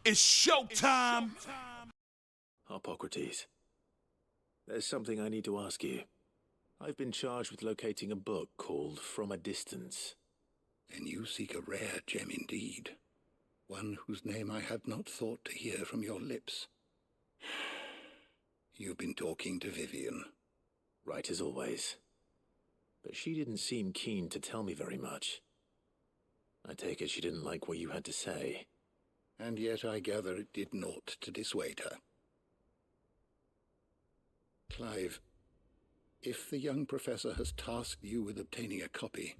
It's showtime! Hippocrates, there's something I need to ask you. I've been charged with locating a book called From a Distance. Then you seek a rare gem indeed. One whose name I had not thought to hear from your lips. You've been talking to Vivian. Right as always. But she didn't seem keen to tell me very much. I take it she didn't like what you had to say. And yet I gather it did naught to dissuade her. Clive, if the young professor has tasked you with obtaining a copy,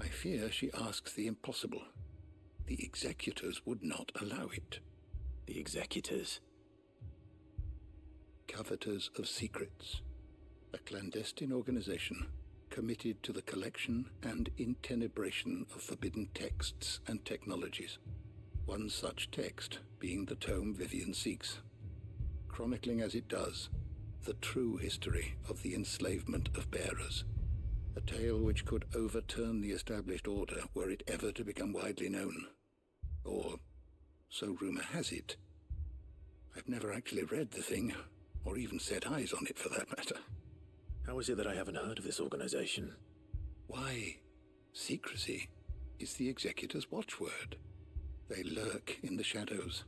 I fear she asks the impossible. The executors would not allow it. The executors? Coveters of Secrets, a clandestine organization committed to the collection and intenebration of forbidden texts and technologies. One such text being the tome Vivian seeks, chronicling as it does the true history of the enslavement of bearers, a tale which could overturn the established order were it ever to become widely known. Or, so rumor has it. I've never actually read the thing, or even set eyes on it for that matter. How is it that I haven't heard of this organization? Why, secrecy is the executor's watchword. They lurk in the shadows,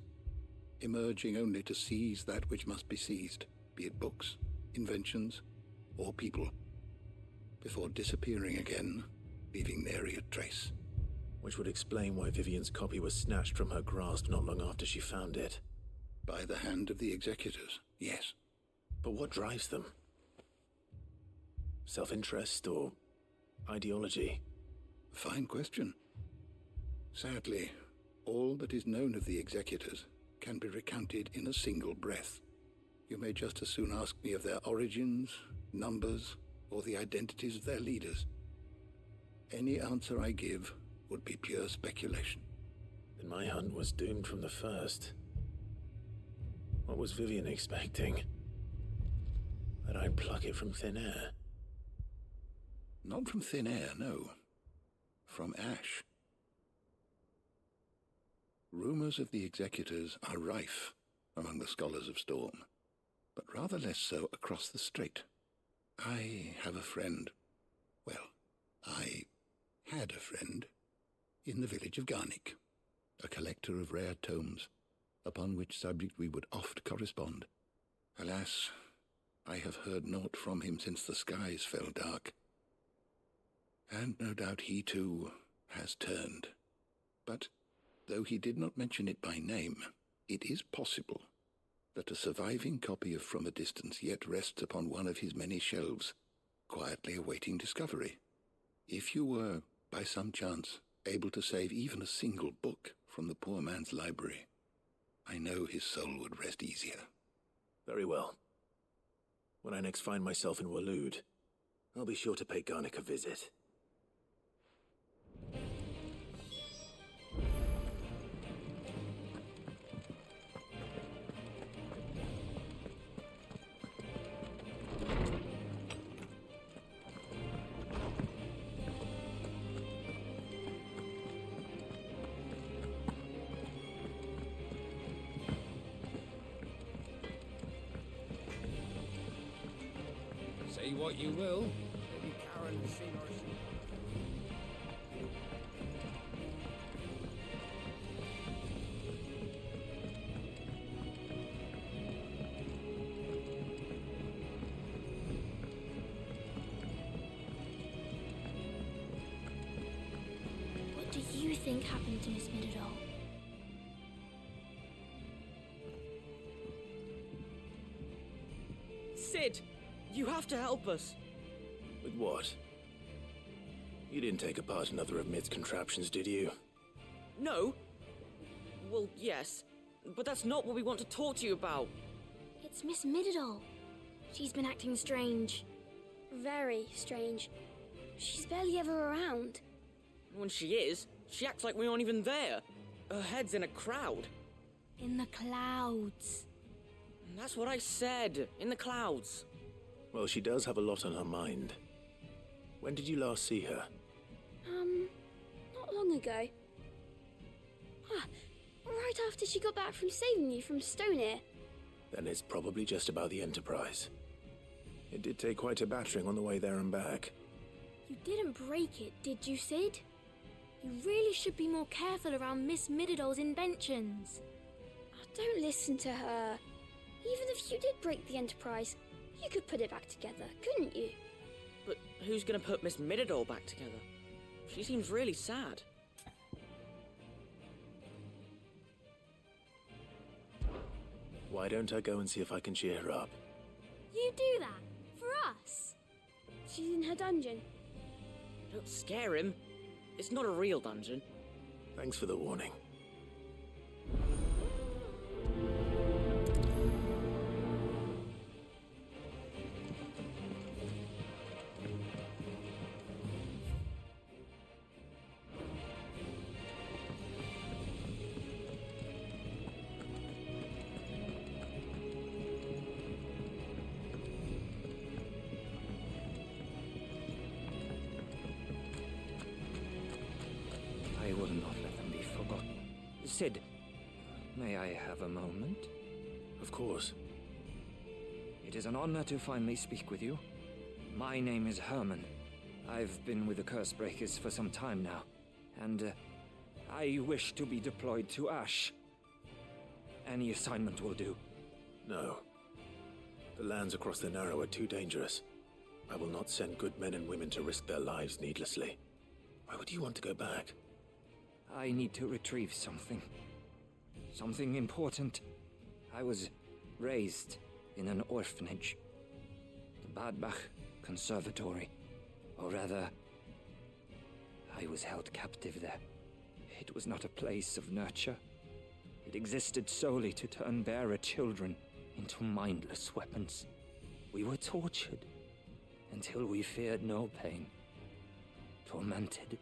emerging only to seize that which must be seized, be it books, inventions, or people, before disappearing again, leaving nary a trace. Which would explain why Vivian's copy was snatched from her grasp not long after she found it. By the hand of the executors, yes. But what drives them? Self-interest or ideology? Fine question. Sadly, all that is known of the executors can be recounted in a single breath. You may just as soon ask me of their origins, numbers, or the identities of their leaders. Any answer I give would be pure speculation. Then my hunt was doomed from the first. What was Vivian expecting? That I'd pluck it from thin air? Not from thin air, no. From ash. Rumors of the executors are rife among the scholars of Storm, but rather less so across the strait. I have a friend. Well, I had a friend in the village of Garnick, a collector of rare tomes, upon which subject we would oft correspond. Alas, I have heard naught from him since the skies fell dark. And no doubt he, too, has turned. But, though he did not mention it by name, it is possible that a surviving copy of From a Distance yet rests upon one of his many shelves, quietly awaiting discovery. If you were, by some chance, able to save even a single book from the poor man's library, I know his soul would rest easier. Very well. When I next find myself in Waloed, I'll be sure to pay Garnick a visit. Say what you will, maybe Karen has seen or seen. What do you think happened to Miss Middledore? Sid, you have to help us. With what? You didn't take apart another of Mid's contraptions, did you? No. Well, yes, but that's not what we want to talk to you about. It's Miss Middledore. She's been acting strange. Very strange. She's barely ever around. When she is, she acts like we aren't even there. Her head's in a crowd. In the clouds. That's what I said, in the clouds. Well, she does have a lot on her mind. When did you last see her? Not long ago. Right after she got back from saving you from Stoneir. Then it's probably just about the Enterprise. It did take quite a battering on the way there and back. You didn't break it, did you, Sid? You really should be more careful around Miss Mididol's inventions. Oh, don't listen to her. Even if you did break the Enterprise, you could put it back together, couldn't you? But who's gonna put Miss Mididol back together? She seems really sad. Why don't I go and see if I can cheer her up? You do that? For us? She's in her dungeon. Don't scare him. It's not a real dungeon. Thanks for the warning. I will not let them be forgotten. Sid, may I have a moment? Of course. It is an honor to finally speak with you. My name is Herman. I've been with the Cursebreakers for some time now, and I wish to be deployed to Ash. Any assignment will do. No. The lands across the Narrow are too dangerous. I will not send good men and women to risk their lives needlessly. Why would you want to go back? I need to retrieve something. Something important. I was raised in an orphanage. The Badbach Conservatory. Or rather, I was held captive there. It was not a place of nurture. It existed solely to turn bearer children into mindless weapons. We were tortured until we feared no pain. Tormented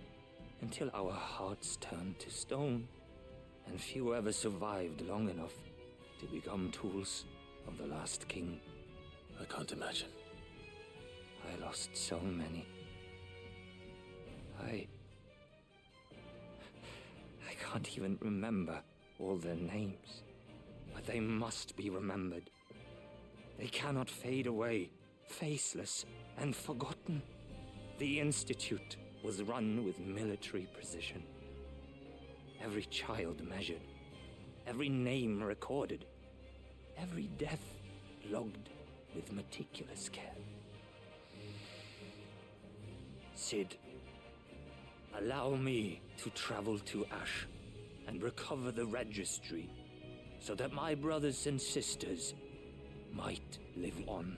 until our hearts turned to stone, and few ever survived long enough to become tools of the last king. I can't imagine. I lost so many. I can't even remember all their names, but they must be remembered. They cannot fade away, faceless and forgotten. The Institute was run with military precision. Every child measured, every name recorded, every death logged with meticulous care. Sid, allow me to travel to Ash and recover the registry so that my brothers and sisters might live on.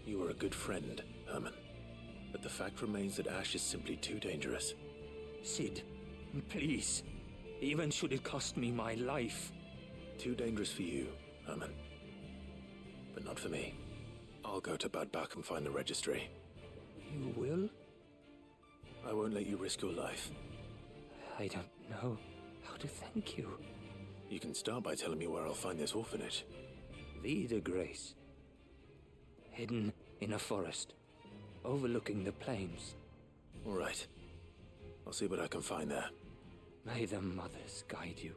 You were a good friend, Herman. But the fact remains that Ash is simply too dangerous. Sid, please. Even should it cost me my life. Too dangerous for you, Herman. But not for me. I'll go to Bad Bach and find the registry. You will? I won't let you risk your life. I don't know how to thank you. You can start by telling me where I'll find this orphanage. Vida Grace. Hidden in a forest, overlooking the plains. All right. I'll see what I can find there. May the mothers guide you.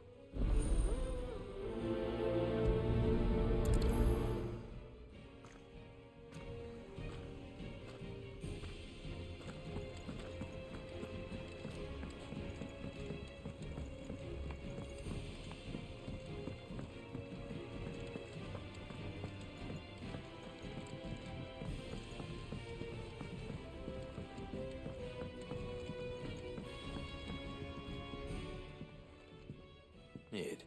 Id,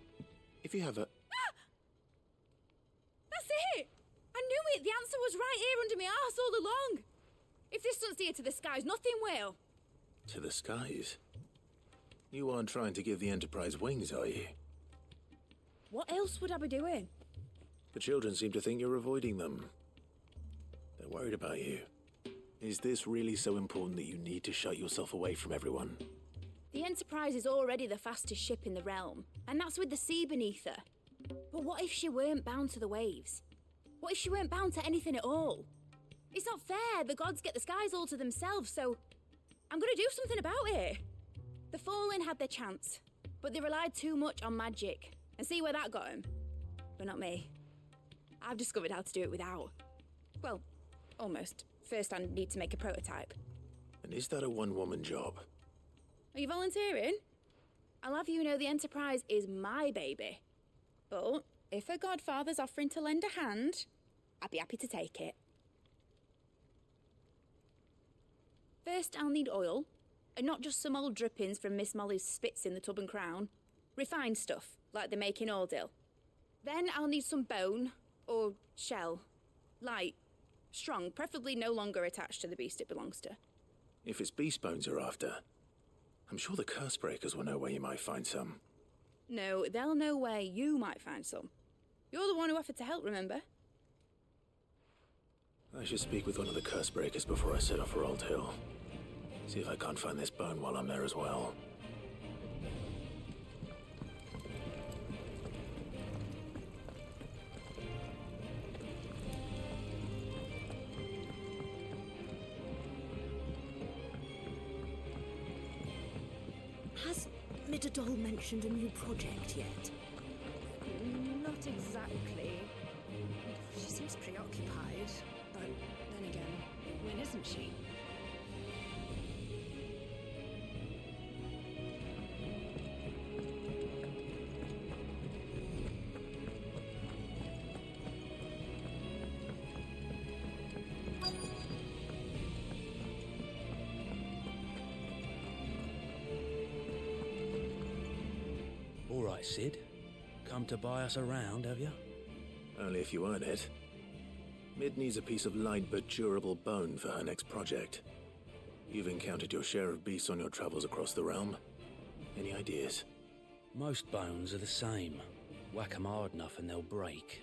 if you have a... That's it! I knew it! The answer was right here under my arse all along! If this doesn't steer to the skies, nothing will! To the skies? You aren't trying to give the Enterprise wings, are you? What else would I be doing? The children seem to think you're avoiding them. They're worried about you. Is this really so important that you need to shut yourself away from everyone? The Enterprise is already the fastest ship in the realm, and that's with the sea beneath her. But what if she weren't bound to the waves? What if she weren't bound to anything at all? It's not fair. The gods get the skies all to themselves, so I'm gonna do something about it. The Fallen had their chance, but they relied too much on magic. And see where that got them? But not me. I've discovered how to do it without. Well, almost. First, I need to make a prototype. And is that a one-woman job? Are you volunteering? I'll have you know the Enterprise is my baby. But if a godfather's offering to lend a hand, I'd be happy to take it. First, I'll need oil, and not just some old drippings from Miss Molly's spits in the Tub and Crown. Refined stuff, like they make in Ordil. Then I'll need some bone, or shell. Light, strong, preferably no longer attached to the beast it belongs to. If it's beast bones you're after, I'm sure the curse breakers will know where you might find some. No, they'll know where you might find some. You're the one who offered to help, remember? I should speak with one of the curse breakers before I set off for Old Hill. See if I can't find this bone while I'm there as well. Has Midadol mentioned a new project yet? Not exactly. She seems preoccupied, but then again, when isn't she? All right, Sid. Come to buy us around, have you? Only if you earn it. Mid needs a piece of light but durable bone for her next project. You've encountered your share of beasts on your travels across the realm. Any ideas? Most bones are the same. Whack 'em hard enough and they'll break.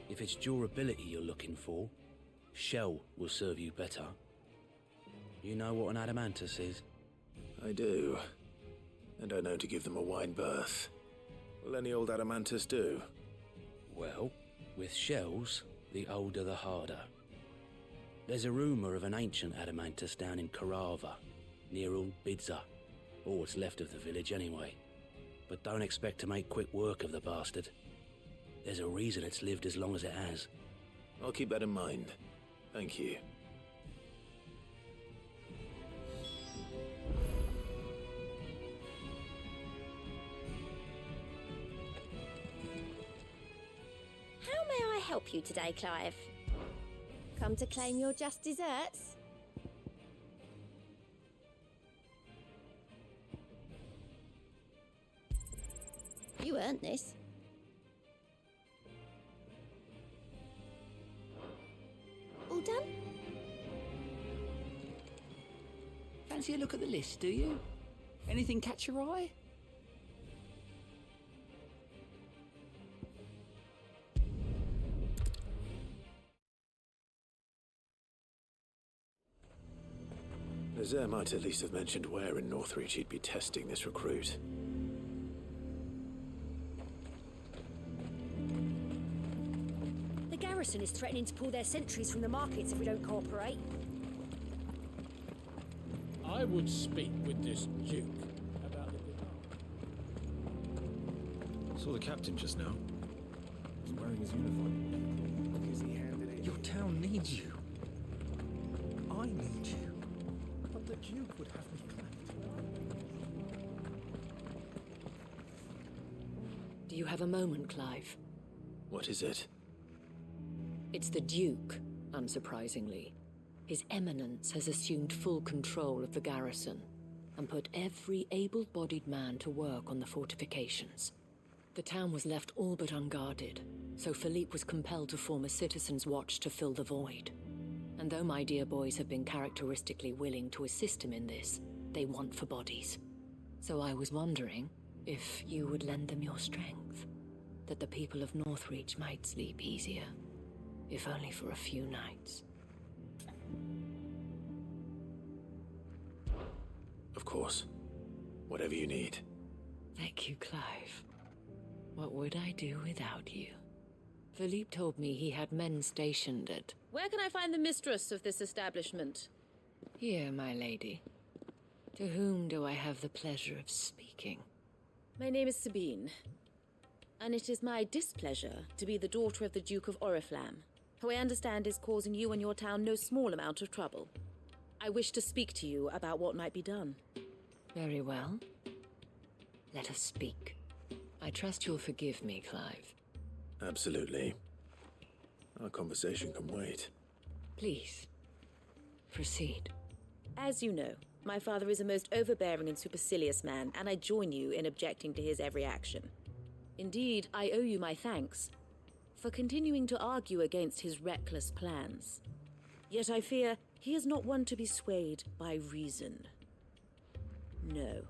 If it's durability you're looking for, shell will serve you better. You know what an adamantus is? I do. And I know to give them a wide berth. Will any old adamantus do? Well, with shells, the older the harder. There's a rumour of an ancient adamantus down in Karava, near Bidza, or what's left of the village anyway. But don't expect to make quick work of the bastard. There's a reason it's lived as long as it has. I'll keep that in mind. Thank you. How may I help you today, Clive? Come to claim your just desserts? You earned this. All done? Fancy a look at the list, do you? Anything catch your eye? Azir might at least have mentioned where in Northreach he'd be testing this recruit. The garrison is threatening to pull their sentries from the markets if we don't cooperate. I would speak with this Duke about the demand. Saw the captain just now. He's wearing his uniform. Because he handed it. Your town needs you. I need you. But the Duke would have me clapped. Do you have a moment, Clive? What is it? It's the Duke, unsurprisingly. His Eminence has assumed full control of the garrison and put every able-bodied man to work on the fortifications. The town was left all but unguarded, so Philippe was compelled to form a citizens' watch to fill the void. And though my dear boys have been characteristically willing to assist him in this, they want for bodies. So I was wondering if you would lend them your strength, that the people of Northreach might sleep easier, if only for a few nights. Of course. Whatever you need. Thank you, Clive. What would I do without you? Philippe told me he had men stationed at... Where can I find the mistress of this establishment? Here, my lady. To whom do I have the pleasure of speaking? My name is Sabine, and it is my displeasure to be the daughter of the Duke of Oriflamme, who I understand is causing you and your town no small amount of trouble. I wish to speak to you about what might be done. Very well. Let us speak. I trust you'll forgive me, Clive. Absolutely. Our conversation can wait. Please, proceed. As you know, my father is a most overbearing and supercilious man, and I join you in objecting to his every action. Indeed, I owe you my thanks for continuing to argue against his reckless plans. Yet I fear he is not one to be swayed by reason. No.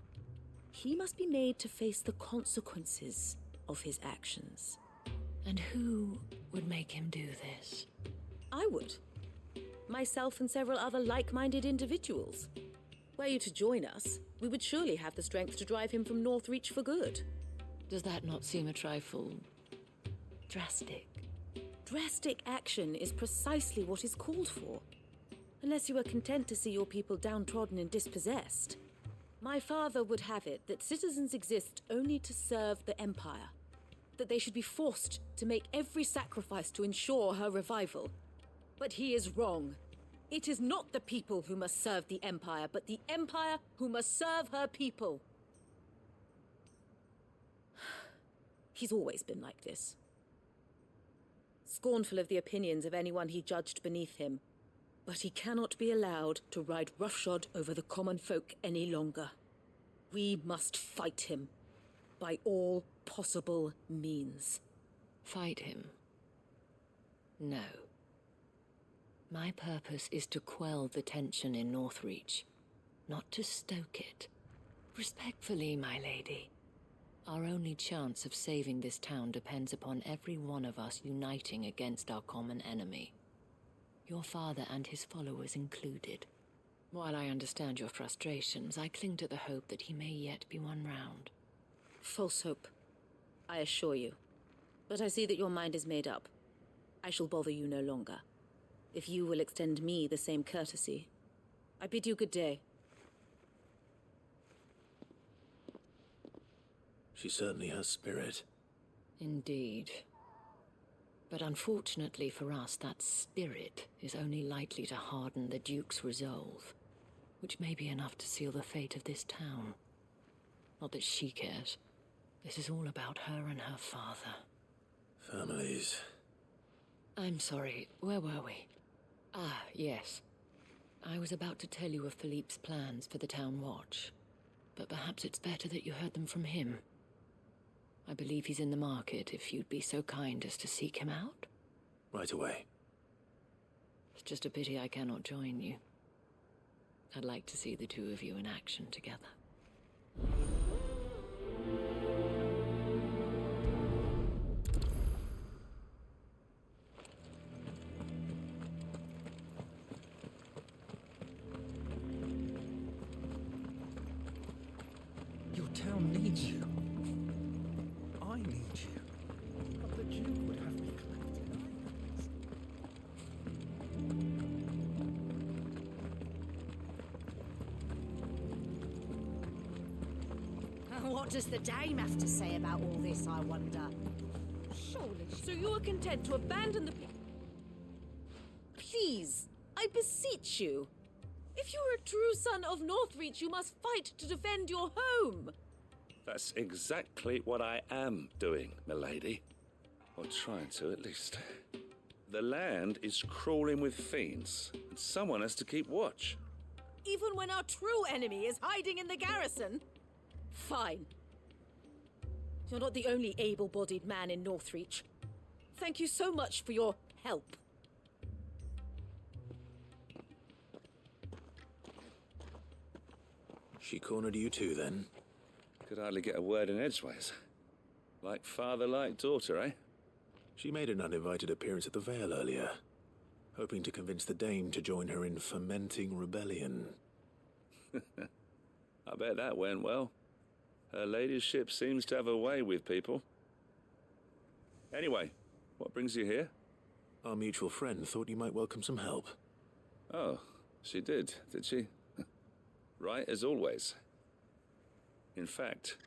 He must be made to face the consequences of his actions. And who would make him do this? I would. Myself and several other like-minded individuals. Were you to join us, we would surely have the strength to drive him from Northreach for good. Does that not seem a trifle drastic? Drastic action is precisely what is called for. Unless you are content to see your people downtrodden and dispossessed. My father would have it that citizens exist only to serve the Empire. That they should be forced to make every sacrifice to ensure her revival. But he is wrong. It is not the people who must serve the Empire, but the Empire who must serve her people. He's always been like this. Scornful of the opinions of anyone he judged beneath him. But he cannot be allowed to ride roughshod over the common folk any longer. We must fight him by all possible means. Fight him? No. My purpose is to quell the tension in Northreach, not to stoke it. Respectfully, my lady. Our only chance of saving this town depends upon every one of us uniting against our common enemy. Your father and his followers included. While I understand your frustrations, I cling to the hope that he may yet be won round. False hope, I assure you. But I see that your mind is made up. I shall bother you no longer. If you will extend me the same courtesy, I bid you good day. She certainly has spirit. Indeed. But unfortunately for us, that spirit is only likely to harden the Duke's resolve, which may be enough to seal the fate of this town. Not that she cares. This is all about her and her father. Families. I'm sorry, where were we? Ah, yes. I was about to tell you of Philippe's plans for the town watch, but perhaps it's better that you heard them from him. I believe he's in the market, if you'd be so kind as to seek him out. Right away. It's just a pity I cannot join you. I'd like to see the two of you in action together. Your town needs you. I need you. But the Duke would have me collected islands. What does the dame have to say about all this, I wonder? Surely. So you are content to abandon the Please, I beseech you. If you are a true son of Northreach, you must fight to defend your home. That's exactly what I am doing, milady. Or trying to, at least. The land is crawling with fiends, and someone has to keep watch. Even when our true enemy is hiding in the garrison? Fine. You're not the only able-bodied man in Northreach. Thank you so much for your help. She cornered you too, then? Could hardly get a word in edgeways. Like father, like daughter, eh? She made an uninvited appearance at the Vale earlier, hoping to convince the dame to join her in fomenting rebellion. I bet that went well. Her ladyship seems to have a way with people. Anyway, what brings you here? Our mutual friend thought you might welcome some help. Oh, she did she? Right as always. In fact,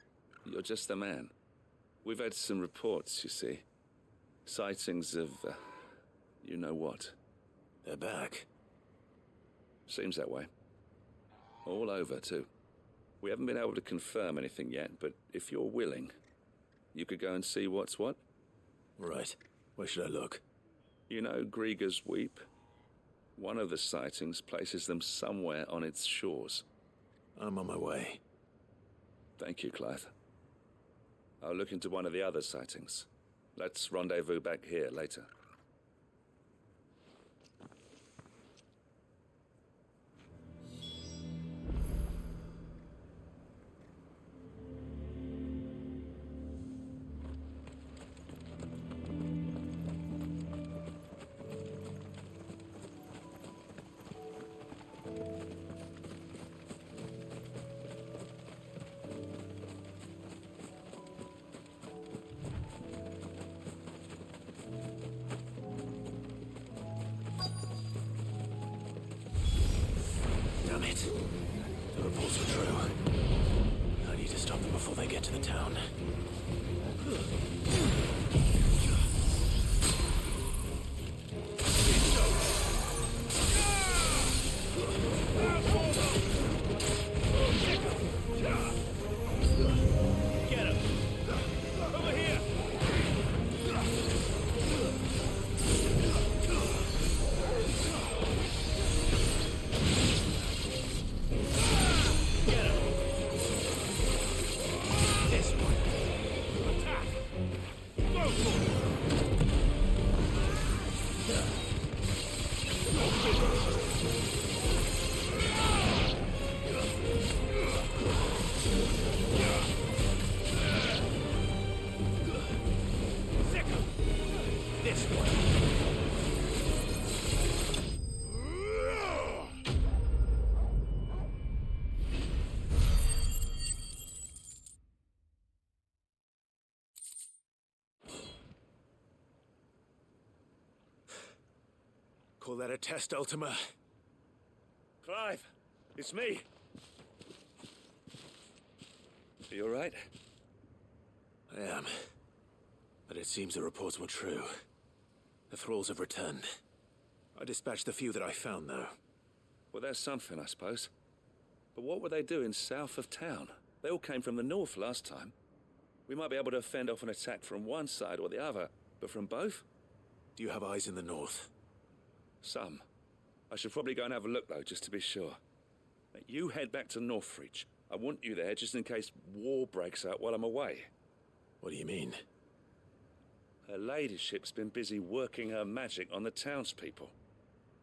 you're just the man. We've had some reports, you see. Sightings of, you know what. They're back. Seems that way. All over, too. We haven't been able to confirm anything yet, but if you're willing, you could go and see what's what. Right. Where should I look? You know Grieger's Weep? One of the sightings places them somewhere on its shores. I'm on my way. Thank you, Clive. I'll look into one of the other sightings. Let's rendezvous back here later. Damn it. The reports were true. I need to stop them before they get to the town. Get him! Over here! Get him! This one. Attack! Go for it! This one. Call that a test, Ultima? Clive, it's me. Are you all right? I am. But it seems the reports were true. The thralls have returned. I dispatched the few that I found, though. Well, there's something, I suppose. But what were they doing south of town? They all came from the north last time. We might be able to fend off an attack from one side or the other, but from both? Do you have eyes in the north? Some. I should probably go and have a look, though, just to be sure. You head back to Northreach. I want you there just in case war breaks out while I'm away. What do you mean? Her ladyship's been busy working her magic on the townspeople,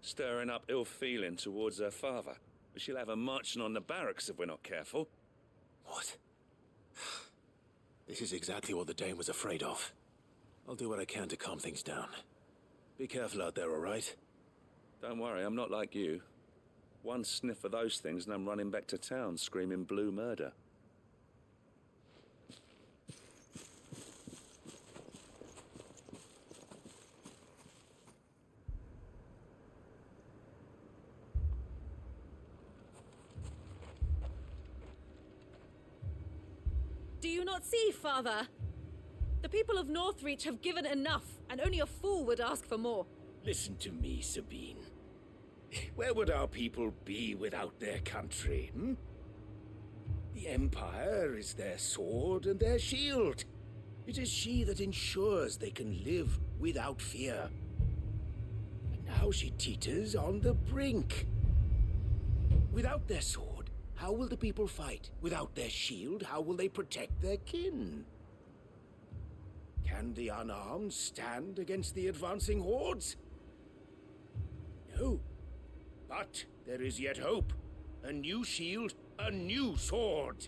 stirring up ill feeling towards her father. But she'll have her marching on the barracks if we're not careful. What? This is exactly what the Dane was afraid of. I'll do what I can to calm things down. Be careful out there, all right? Don't worry, I'm not like you. One sniff of those things and I'm running back to town screaming blue murder. Do you not see, Father? The people of Northreach have given enough, and only a fool would ask for more. Listen to me, Sabine. Where would our people be without their country, hmm? The Empire is their sword and their shield. It is she that ensures they can live without fear. And now she teeters on the brink. Without their sword, how will the people fight? Without their shield, how will they protect their kin? Can the unarmed stand against the advancing hordes? No. But there is yet hope. A new shield, a new sword.